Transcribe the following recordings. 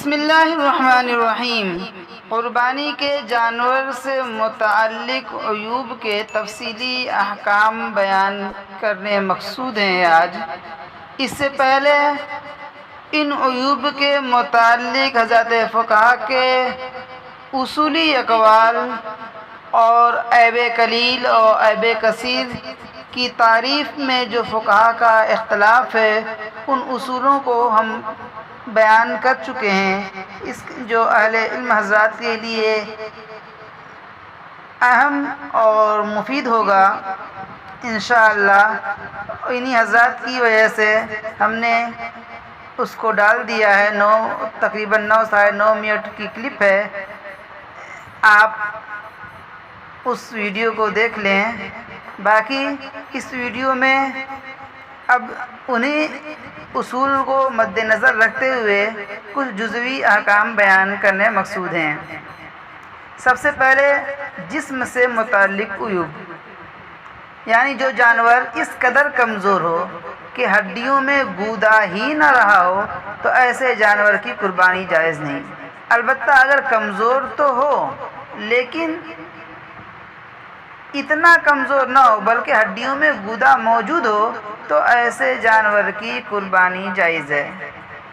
بسم اللہ الرحمن الرحیم۔ قربانی کے جانور سے متعلق عیوب کے تفصیلی احکام بیان کرنے مقصود ہیں آج۔ اس سے پہلے ان عیوب کے متعلق حضرات فقہا کے اصولی اقوال اور عیب قلیل اور عیب کثیر کی تعریف میں جو فقہا کا اختلاف ہے، ان اصولوں کو ہم بیان کر چکے ہیں۔ اس جو اہل علم حضرات کے لیے اہم اور مفید ہوگا انشاءاللہ، انہی حضرات کی وجہ سے ہم نے اس کو ڈال دیا ہے۔ تقریباً 9 منٹ کی کلپ ہے، آپ اس ویڈیو کو دیکھ لیں۔ باقی اس ویڈیو میں اب انہی اصول کو مد نظر رکھتے ہوئے کچھ جزوی احکام بیان کرنے مقصود ہیں۔ سب سے پہلے جسم سے متعلق عیوب، یعنی جو جانور اس قدر کمزور ہو کہ ہڈیوں میں گودا ہی نہ رہا ہو تو ایسے جانور کی قربانی جائز نہیں۔ البتہ اگر کمزور تو ہو لیکن اتنا کمزور نہ ہو بلکہ ہڈیوں میں گودا موجود ہو تو ایسے جانور کی قربانی جائز ہے۔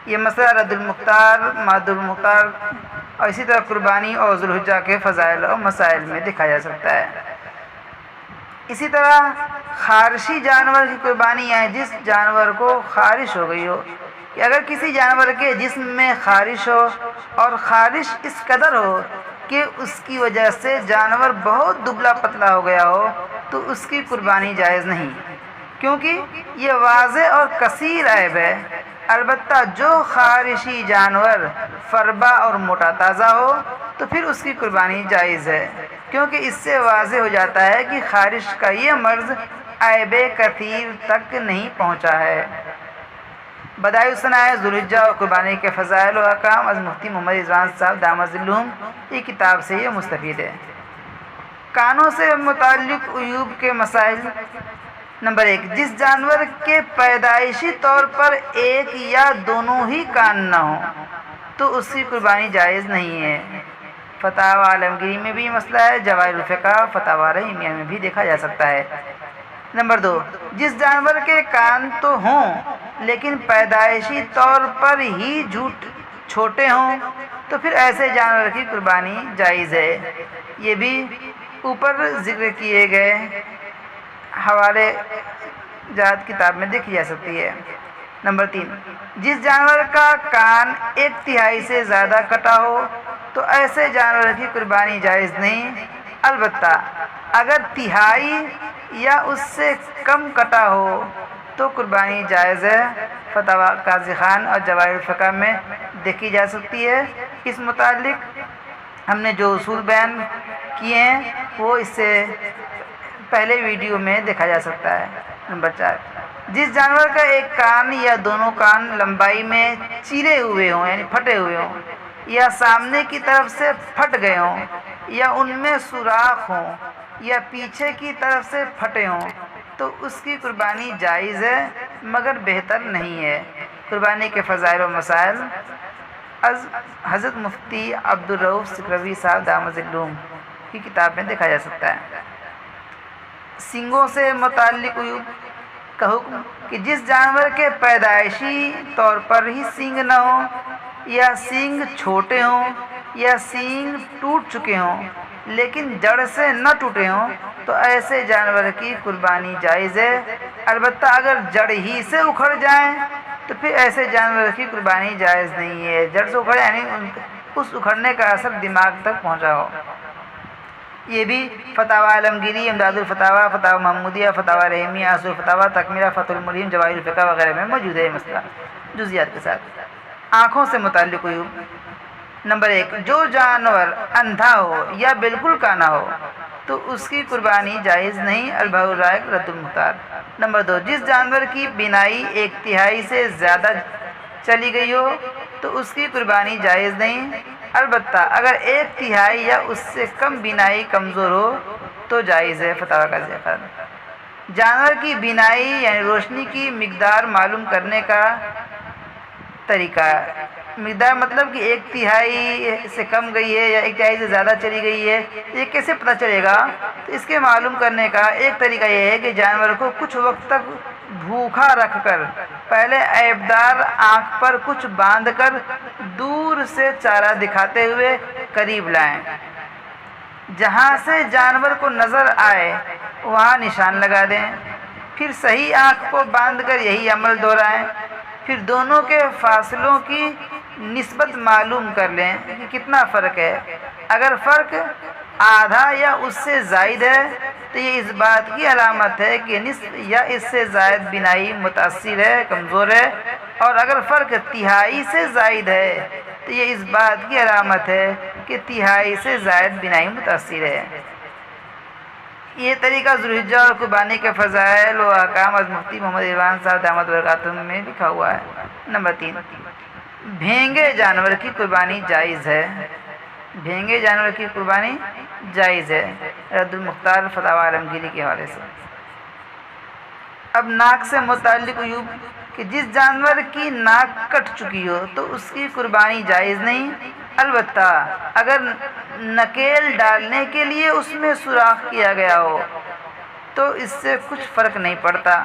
یہ مسئلہ رد المختار، ماد المختار اور اسی طرح قربانی اور ذوالحجہ کے فضائل اور مسائل میں دکھا جا سکتا ہے۔ اسی طرح خارشی جانور کی قربانی ہے، جس جانور کو خارش ہو گئی ہو، کہ اگر کسی جانور کے جسم میں خارش ہو اور خارش اس قدر ہو کہ اس کی وجہ سے جانور بہت دبلا پتلا ہو گیا ہو تو اس کی قربانی جائز نہیں، کیونکہ یہ واضح اور کثیر عیب ہے۔ البتہ جو خارشی جانور فربا اور موٹا تازہ ہو تو پھر اس کی قربانی جائز ہے، کیونکہ اس سے واضح ہو جاتا ہے کہ خارش کا یہ مرض عیب کثیر تک نہیں پہنچا ہے۔ بدائع الصنائع ذوالحجہ اور قربانی کے فضائل و احکام از مفتی محمد رضوان صاحب دامت ظلهم، یہ کتاب سے یہ مستفید ہے۔ کانوں سے متعلق عیوب کے مسائل۔ نمبر 1، جس جانور کے پیدائشی طور پر ایک یا دونوں ہی کان نہ ہوں تو اس کی قربانی جائز نہیں ہے۔ فتاوی عالمگیری میں بھی مسئلہ ہے، جواہر الفقہ فتاوی رحیمیہ میں بھی دیکھا جا سکتا ہے۔ نمبر 2، جس جانور کے کان تو ہوں لیکن پیدائشی طور پر ہی چھوٹے ہوں تو پھر ایسے جانور کی قربانی جائز ہے۔ یہ بھی اوپر ذکر کیے گئے حوالے جات کتاب میں دیکھی جا سکتی ہے۔ نمبر 3، جس جانور کا کان 1/3 سے زیادہ کٹا ہو تو ایسے جانور کی قربانی جائز نہیں، البتہ اگر 1/3 یا اس سے کم کٹا ہو تو قربانی جائز ہے۔ فتاوی قاضی خان اور جواہر الفقہ میں دیکھی جا سکتی ہے۔ اس متعلق ہم نے جو اصول بیان کیے ہیں وہ اس سے پہلے ویڈیو میں دیکھا جا سکتا ہے۔ نمبر 4، جس جانور کا ایک کان یا دونوں کان لمبائی میں چیرے ہوئے ہوں یعنی پھٹے ہوئے ہوں یا سامنے کی طرف سے پھٹ گئے ہوں یا ان میں سوراخ ہوں یا پیچھے کی طرف سے پھٹے ہوں تو اس کی قربانی جائز ہے مگر بہتر نہیں ہے۔ قربانی کے فضائل و مسائل از حضرت مفتی عبدالرؤف سکھروی صاحب دامت ظلهم کی کتاب میں دیکھا جا سکتا ہے۔ سینگوں سے متعلق عیوب کا حکم، کہ جس جانور کے پیدائشی طور پر ہی سینگ نہ ہوں یا سینگ چھوٹے ہوں یا سینگ ٹوٹ چکے ہوں لیکن جڑ سے نہ ٹوٹے ہوں تو ایسے جانور کی قربانی جائز ہے۔ البتہ اگر جڑ ہی سے اکھڑ جائیں تو پھر ایسے جانور کی قربانی جائز نہیں ہے۔ جڑ سے اکھڑ یعنی اس اکھڑنے کا اثر دماغ تک پہنچا ہو۔ یہ بھی فتاوی عالمگیری، امداد الفتاوی، فتاوی محمودیہ، فتاوی رحیمیہ، اصول فتاوی، تکملہ فتح الملہم، جواہر الفقہ وغیرہ میں موجود ہے یہ مسئلہ جزیات کے ساتھ۔ آنکھوں سے متعلق عیوب۔ نمبر 1، جو جانور اندھا ہو یا بالکل کانا ہو تو اس کی قربانی جائز نہیں، البحر الرائق رد المختار۔ نمبر 2، جس جانور کی بینائی 1/3 سے زیادہ چلی گئی ہو تو اس کی قربانی جائز نہیں، البتہ اگر 1/3 یا اس سے کم بینائی کمزور ہو تو جائز ہے۔ فتاوی قاضی خان۔ جانور کی بینائی یعنی روشنی کی مقدار معلوم کرنے کا طریقہ، مقدار مطلب کہ 1/3 سے کم گئی ہے یا 1/3 سے زیادہ چلی گئی ہے، یہ کیسے پتہ چلے گا؟ تو اس کے معلوم کرنے کا ایک طریقہ یہ ہے کہ جانور کو کچھ وقت تک بھوکا رکھ کر پہلے عیبدار آنکھ پر کچھ باندھ کر دور سے چارہ دکھاتے ہوئے قریب لائیں، جہاں سے جانور کو نظر آئے وہاں نشان لگا دیں، پھر صحیح آنکھ کو باندھ کر یہی عمل دہرائیں، پھر دونوں کے فاصلوں کی نسبت معلوم کر لیں کہ کتنا فرق ہے۔ اگر فرق آدھا یا اس سے زائد ہے تو یہ اس بات کی علامت ہے کہ نصف یا اس سے زائد بینائی متاثر ہے، کمزور ہے، اور اگر فرق تہائی سے زائد ہے تو یہ اس بات کی علامت ہے کہ تہائی سے زائد بینائی متاثر ہے۔ یہ طریقہ ذوالحجہ اور قربانی کے فضائل و احکام از مفتی محمد عرفان صاحب دامت برکاتہ میں لکھا ہوا ہے۔ نمبر 3، بھینگے جانور کی قربانی جائز ہے۔ بھینگے جانور کی قربانی جائز ہے، رد المختار فتاوی عالمگیری کے حوالے سے۔ اب ناک سے متعلق عیوب کہ جس جانور کی ناک کٹ چکی ہو تو اس کی قربانی جائز نہیں، البتہ اگر نکیل ڈالنے کے لیے اس میں سوراخ کیا گیا ہو تو اس سے کچھ فرق نہیں پڑتا۔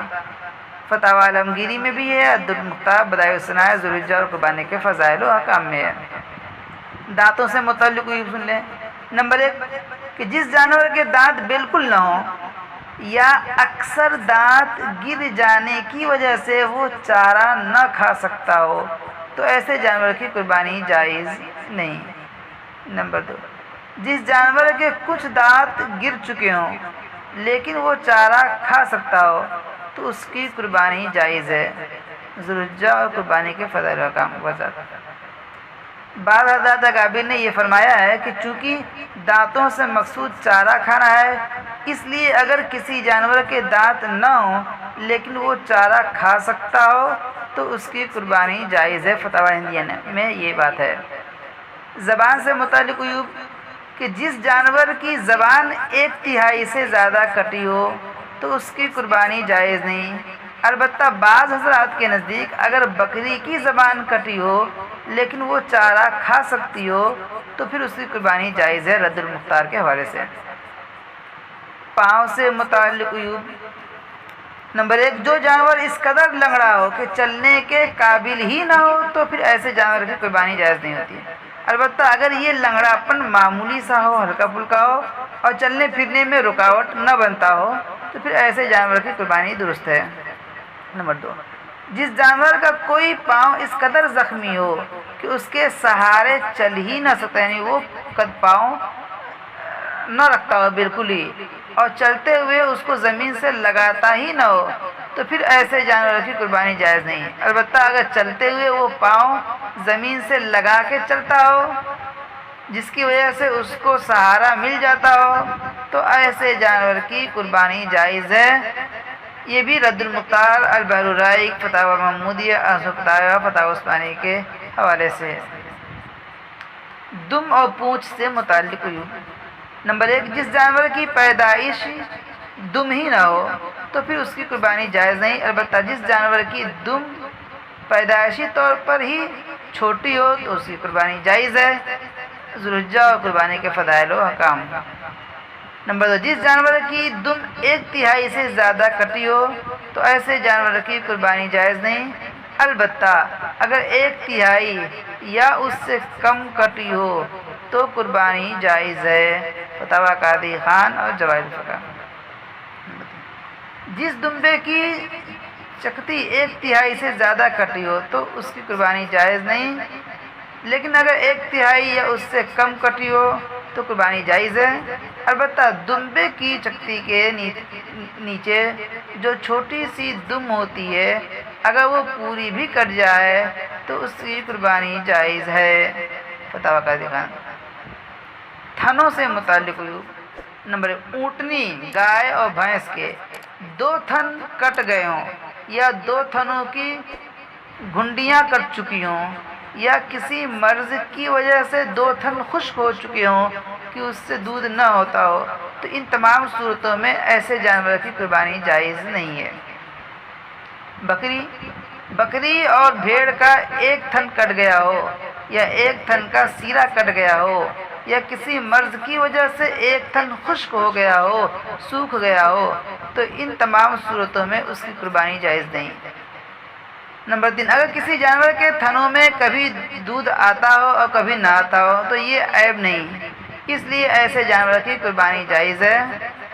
فتاوی عالمگیری میں بھی ہے، رد المختار بدائع الصنائع ذوالحجہ اور قربانی کے فضائل و احکام میں ہے۔ دانتوں سے متعلق عیوب سن لیں۔ نمبر 1 کہ جس جانور کے دانت بالکل نہ ہوں یا اکثر دانت گر جانے کی وجہ سے وہ چارہ نہ کھا سکتا ہو تو ایسے جانور کی قربانی جائز نہیں۔ نمبر 2 جس جانور کے کچھ دانت گر چکے ہوں لیکن وہ چارہ کھا سکتا ہو تو اس کی قربانی جائز ہے، ذوالحجہ اور قربانی کے فضائل و احکام وضاحت۔ بعض حضرات اکابر نے یہ فرمایا ہے کہ چونکہ دانتوں سے مقصود چارہ کھانا ہے، اس لیے اگر کسی جانور کے دانت نہ ہوں لیکن وہ چارہ کھا سکتا ہو تو اس کی قربانی جائز ہے، فتاوی ہندیہ میں یہ بات ہے۔ زبان سے متعلق عیوب کہ جس جانور کی زبان 1/3 سے زیادہ کٹی ہو تو اس کی قربانی جائز نہیں، البتہ بعض حضرات کے نزدیک اگر بکری کی زبان کٹی ہو لیکن وہ چارہ کھا سکتی ہو تو پھر اس کی قربانی جائز ہے، رد المختار کے حوالے سے۔ پاؤں سے متعلق عیوب۔ نمبر 1 جو جانور اس قدر لنگڑا ہو کہ چلنے کے قابل ہی نہ ہو تو پھر ایسے جانور کی قربانی جائز نہیں ہوتی، البتہ اگر یہ لنگڑاپن معمولی سا ہو، ہلکا پھلکا ہو اور چلنے پھرنے میں رکاوٹ نہ بنتا ہو تو پھر ایسے جانور کی قربانی درست ہے۔ نمبر 2 جس جانور کا کوئی پاؤں اس قدر زخمی ہو کہ اس کے سہارے چل ہی نہ سکتا، یعنی وہ پاؤں نہ رکھتا ہو بالکل ہی اور چلتے ہوئے اس کو زمین سے لگاتا ہی نہ ہو تو پھر ایسے جانور کی قربانی جائز نہیں، البتہ اگر چلتے ہوئے وہ پاؤں زمین سے لگا کے چلتا ہو جس کی وجہ سے اس کو سہارا مل جاتا ہو تو ایسے جانور کی قربانی جائز ہے۔ یہ بھی رد المختار، البحر الرائق، فتاوی محمودیہ، فتاوی عثمانی کے حوالے سے ہے۔ دم اور پونچھ سے متعلق عیوب۔ نمبر 1 جس جانور کی پیدائش دم ہی نہ ہو تو پھر اس کی قربانی جائز نہیں، البتہ جس جانور کی دم پیدائشی طور پر ہی چھوٹی ہو تو اس کی قربانی جائز ہے، ذوالحجہ اور قربانی کے فضائل و احکام۔ نمبر 2 جس جانور کی دم 1/3 سے زیادہ کٹی ہو تو ایسے جانور کی قربانی جائز نہیں، البتہ اگر 1/3 یا اس سے کم کٹی ہو تو قربانی جائز ہے، فتاوی قاضی خان اور جواہر الفقہ۔ جس دمبے کی چکتی 1/3 سے زیادہ کٹی ہو تو اس کی قربانی جائز نہیں، لیکن اگر 1/3 یا اس سے کم کٹی ہو تو قربانی جائز ہے، البتہ دمبے کی چکتی کے نیچے جو چھوٹی سی دم ہوتی ہے اگر وہ پوری بھی کٹ جائے تو اس کی قربانی جائز ہے، فتاوی قاضی خان۔ تھنوں سے متعلق عیوب۔ نمبر 1 اونٹنی، گائے اور بھینس کے 2 تھن کٹ گئے ہوں یا 2 تھنوں کی گھنڈیاں کٹ چکی ہوں یا کسی مرض کی وجہ سے 2 تھن خشک ہو چکے ہوں کہ اس سے دودھ نہ ہوتا ہو تو ان تمام صورتوں میں ایسے جانور کی قربانی جائز نہیں ہے۔ بکری، بکری اور بھیڑ کا ایک تھن کٹ گیا ہو، یا ایک تھن کا سیرا کٹ گیا ہو، یا کسی مرض کی وجہ سے ایک تھن خشک ہو گیا ہو، سوکھ گیا ہو، تو ان تمام صورتوں میں اس کی قربانی جائز نہیں۔ نمبر 3، اگر کسی جانور کے تھنوں میں کبھی دودھ آتا ہو اور کبھی نہ آتا ہو تو یہ عیب نہیں، اس لیے ایسے جانور کی قربانی جائز ہے۔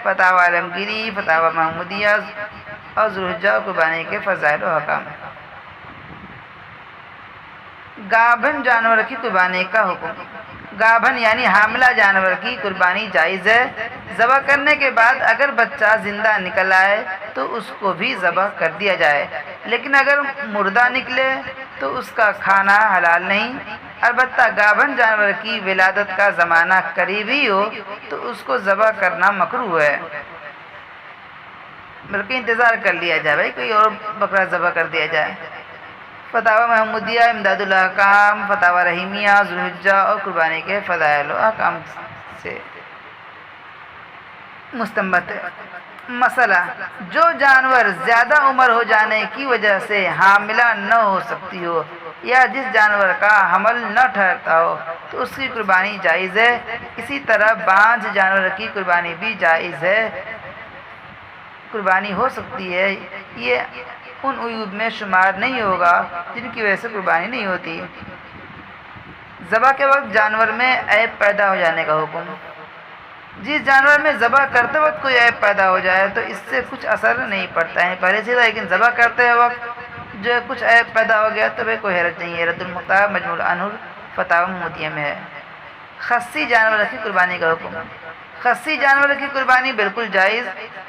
فتاوی عالمگیری، فتاوی محمودیہ اور ذوالحجہ قربانی کے فضائل و احکام۔ گابھن جانور کی قربانی کا حکم۔ گابھن یعنی حاملہ جانور کی قربانی جائز ہے۔ ذبح کرنے کے بعد اگر بچہ زندہ نکل آئے تو اس کو بھی ذبح کر دیا جائے، لیکن اگر مردہ نکلے تو اس کا کھانا حلال نہیں۔ البتہ گابھن جانور کی ولادت کا زمانہ قریب ہی ہو تو اس کو ذبح کرنا مکروہ ہے، بلکہ انتظار کر لیا جائے، بھائی کوئی اور بکرا ذبح کر دیا جائے۔ فتاوی محمودیہ، امداد الاحکام، فتاوی رحیمیہ، ذوالحجہ اور قربانی کے فضائل و احکام سے مستنبط ہے۔ مسئلہ، جو جانور زیادہ عمر ہو جانے کی وجہ سے حاملہ نہ ہو سکتی ہو یا جس جانور کا حمل نہ ٹھہرتا ہو تو اس کی قربانی جائز ہے۔ اسی طرح بانجھ جانور کی قربانی بھی جائز ہے، قربانی ہو سکتی ہے، یہ ان عیوب میں شمار نہیں ہوگا جن کی وجہ سے قربانی نہیں ہوتی۔ ذبح کے وقت جانور میں عیب پیدا ہو جانے کا حکم۔ جس جانور میں ذبح کرتے وقت کوئی عیب پیدا ہو جائے تو اس سے کچھ اثر نہیں پڑتا ہے پہلے سے، لیکن ذبح کرتے وقت جو کچھ عیب پیدا ہو گیا تو بھائی کوئی حرج نہیں ہے۔ رد المختار مجموع الانور فتاوی محمودیہ میں ہے۔ خصی جانور کی قربانی کا حکم۔ خصی جانور کی قربانی بالکل جائز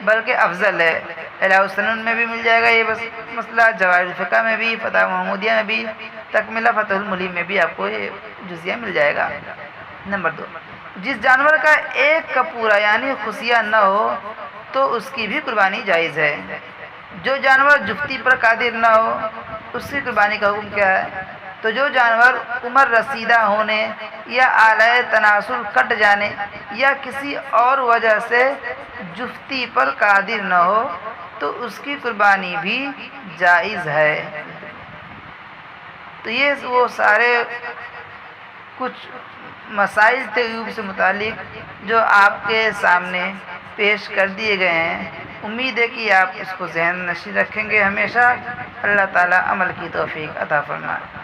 بلکہ افضل ہے۔ الہ السنن میں بھی مل جائے گا یہ بس مسئلہ، جواہر الفقہ میں بھی، فتاوی محمودیہ میں بھی، تکملہ فتح الملیم میں بھی آپ کو یہ جزیہ مل جائے گا۔ نمبر 2، جس جانور کا ایک کا پورا یعنی خصیہ نہ ہو تو اس کی بھی قربانی جائز ہے۔ جو جانور جفتی پر قادر نہ ہو اس کی قربانی کا حکم کیا ہے؟ تو جو جانور عمر رسیدہ ہونے یا آلۂ تناسل کٹ جانے یا کسی اور وجہ سے جفتی پر قادر نہ ہو تو اس کی قربانی بھی جائز ہے۔ تو یہ وہ سارے کچھ مسائل عیوب سے متعلق جو آپ کے سامنے پیش کر دیے گئے ہیں، امید ہے کہ آپ اس کو ذہن نشین رکھیں گے ہمیشہ۔ اللہ تعالیٰ عمل کی توفیق عطا فرمائے۔